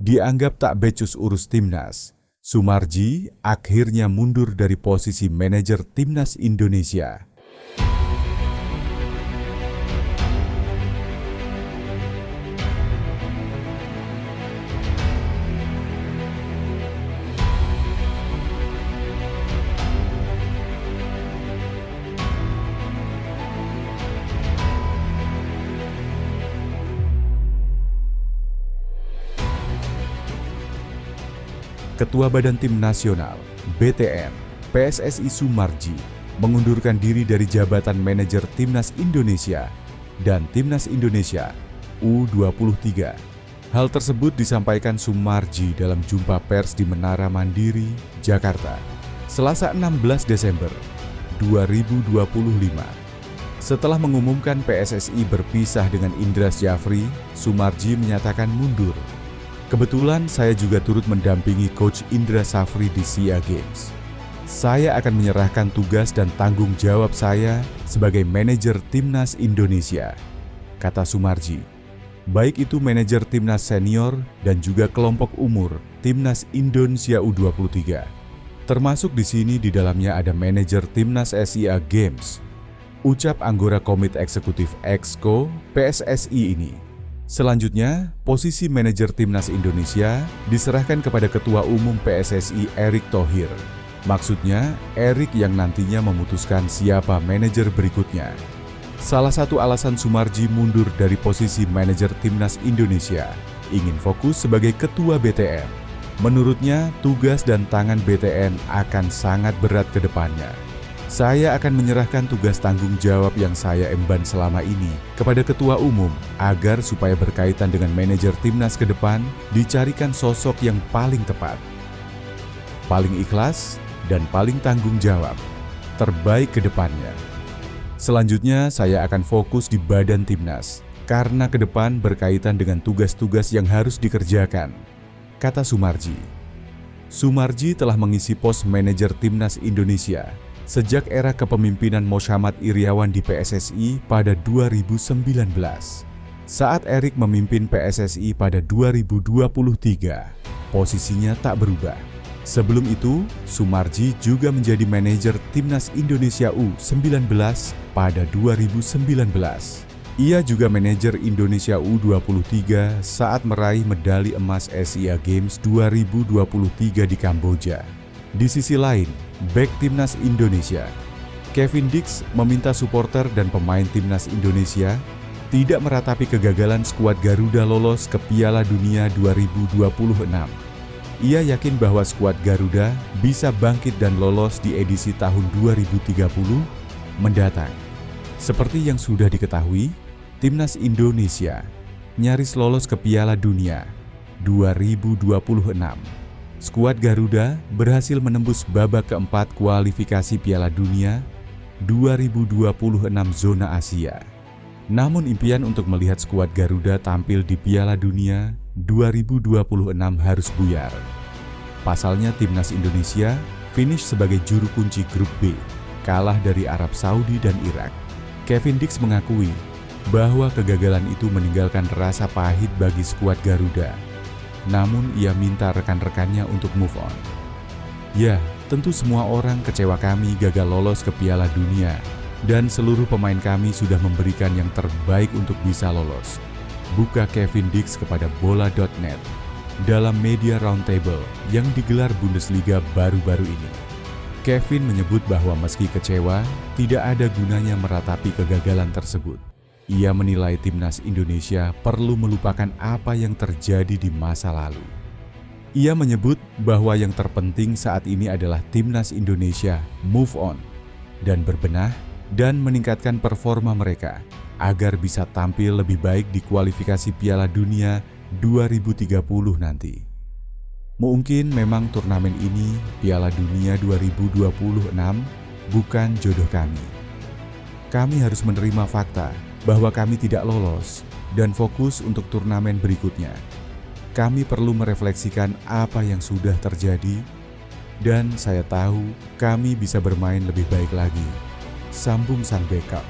Dianggap tak becus urus timnas, Soemarji akhirnya mundur dari posisi manajer timnas Indonesia. Ketua Badan Tim Nasional (BTN) PSSI Soemarji mengundurkan diri dari jabatan manajer Timnas Indonesia dan Timnas Indonesia U23. Hal tersebut disampaikan Soemarji dalam jumpa pers di Menara Mandiri, Jakarta, Selasa 16 Desember 2025. Setelah mengumumkan PSSI berpisah dengan Indra Syafri, Soemarji menyatakan mundur. Kebetulan saya juga turut mendampingi Coach Indra Syafri di SEA Games. Saya akan menyerahkan tugas dan tanggung jawab saya sebagai manajer Timnas Indonesia, kata Soemarji. Baik itu manajer Timnas Senior dan juga kelompok umur Timnas Indonesia U23. Termasuk di sini di dalamnya ada manajer Timnas SEA Games, ucap anggota Komite Eksekutif Exco PSSI ini. Selanjutnya, posisi manajer Timnas Indonesia diserahkan kepada Ketua Umum PSSI Erick Thohir. Maksudnya, Erick yang nantinya memutuskan siapa manajer berikutnya. Salah satu alasan Soemarji mundur dari posisi manajer Timnas Indonesia, ingin fokus sebagai Ketua BTN. Menurutnya, tugas dan tangan BTN akan sangat berat ke depannya. Saya akan menyerahkan tugas tanggung jawab yang saya emban selama ini kepada Ketua Umum agar supaya berkaitan dengan manajer timnas ke depan dicarikan sosok yang paling tepat, paling ikhlas, dan paling tanggung jawab, terbaik ke depannya. Selanjutnya saya akan fokus di badan timnas karena ke depan berkaitan dengan tugas-tugas yang harus dikerjakan, kata Soemarji. Soemarji telah mengisi pos manajer Timnas Indonesia sejak era kepemimpinan Mosyamad Iriawan di PSSI pada 2019. Saat Erick memimpin PSSI pada 2023, posisinya tak berubah. Sebelum itu, Soemarji juga menjadi manajer Timnas Indonesia U19 pada 2019. Ia juga manajer Indonesia U23 saat meraih medali emas Asia Games 2023 di Kamboja. Di sisi lain, bek Timnas Indonesia, Kevin Dix meminta supporter dan pemain Timnas Indonesia tidak meratapi kegagalan skuad Garuda lolos ke Piala Dunia 2026. Ia yakin bahwa skuad Garuda bisa bangkit dan lolos di edisi tahun 2030 mendatang. Seperti yang sudah diketahui, Timnas Indonesia nyaris lolos ke Piala Dunia 2026. Skuad Garuda berhasil menembus babak keempat kualifikasi Piala Dunia 2026 zona Asia. Namun impian untuk melihat skuad Garuda tampil di Piala Dunia 2026 harus buyar. Pasalnya Timnas Indonesia finish sebagai juru kunci grup B, kalah dari Arab Saudi dan Irak. Kevin Dix mengakui bahwa kegagalan itu meninggalkan rasa pahit bagi skuad Garuda. Namun ia minta rekan-rekannya untuk move on. Ya, tentu semua orang kecewa kami gagal lolos ke Piala Dunia dan seluruh pemain kami sudah memberikan yang terbaik untuk bisa lolos, buka Kevin Dix kepada bola.net dalam media roundtable yang digelar Bundesliga baru-baru ini. Kevin menyebut bahwa meski kecewa, tidak ada gunanya meratapi kegagalan tersebut. Ia menilai Timnas Indonesia perlu melupakan apa yang terjadi di masa lalu. Ia menyebut bahwa yang terpenting saat ini adalah Timnas Indonesia move on dan berbenah dan meningkatkan performa mereka agar bisa tampil lebih baik di kualifikasi Piala Dunia 2030 nanti. Mungkin memang turnamen ini, Piala Dunia 2026, bukan jodoh kami. Kami harus menerima fakta bahwa kami tidak lolos dan fokus untuk turnamen berikutnya. Kami perlu merefleksikan apa yang sudah terjadi dan saya tahu kami bisa bermain lebih baik lagi, sambung sang backup.